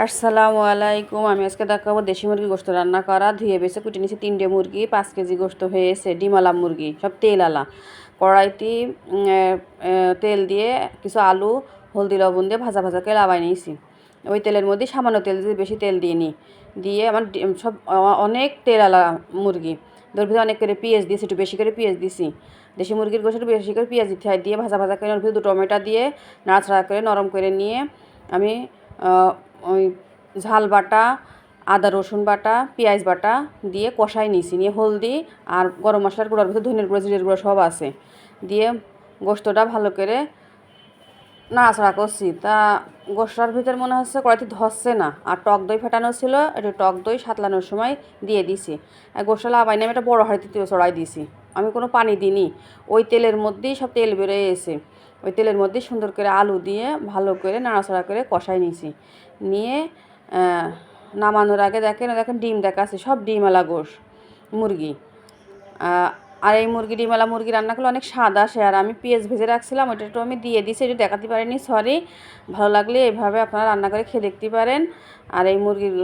আসসালামু আলাইকুম। আমি আজকে দেখাবো দেশি মুরগির গোশত রান্না করা। ধুয়ে বেছে কুটে নিয়েছি 3টে মুরগি, 5 কেজি গোশত হয়েছে। ডিমালা মুরগি, সব তেল আলা। কড়াইতে তেল দিয়ে কিছু আলু হলদি লবণ দিয়ে ভাজা ভাজা করে লাবাই নিয়েছি। ওই তেলের মধ্যে সামান্য তেল দিয়ে, বেশি তেল দিইনি। দিয়ে আমার সব অনেক তেল আলা মুরগি, ওর ভিতরে অনেক করে পেঁয়াজ দিয়েছি, একটু বেশি করে পেঁয়াজ দিয়েছি। দেশি মুরগির গোশত বেশি করে পেঁয়াজ দিতে হয়। দিয়ে ভাজা ভাজা করে ওর ভিতরে 2 টমেটো দিয়ে নাড়াচাড়া করে নরম করে নিয়ে আমি ওই ঝাল বাটা, আদা রসুন বাটা, পেঁয়াজ বাটা দিয়ে কষাই নিয়েছি। নিয়ে হলদি আর গরম মশলার গুঁড়োর ভিতরে ধনের গুঁড়ো জিরের গুঁড়ো সব আছে দিয়ে গোশতটা ভালো করে নাড়াচাড়া করছি। তা গোশটার ভিতর মনে হচ্ছে কড়াইতে ধরছে না, আর টক দই ফেটানো ছিল, একটু টক দই সাতলানোর সময় দিয়ে দিছি। আর গোশটা লাবাই আমি একটা বড়ো হাঁড়িতে চড়াই দিছি। আমি কোনো পানি দিইনি, ওই তেলের মধ্যেই সব তেল বেরোয় এসে ওই তেলের মধ্যেই সুন্দর করে আলু দিয়ে ভালো করে নাড়াচাড়া করে কষাই নিয়েছি। নিয়ে নামানোর আগে দেখেন ডিম দেখা আছে, সব ডিমওয়ালা গোশ মুরগি। আর এই ডিমওয়ালা মুরগি রান্না করলে অনেক স্বাদ আসে। আর আমি পেঁয়াজ ভেজে রাখছিলাম, ওইটা একটু আমি দিয়ে দিয়েছি, এটা দেখাতে পারিনি, সরি। ভালো লাগলে এইভাবে আপনারা রান্না করে খেয়ে দেখতে পারেন। আর এই মুরগির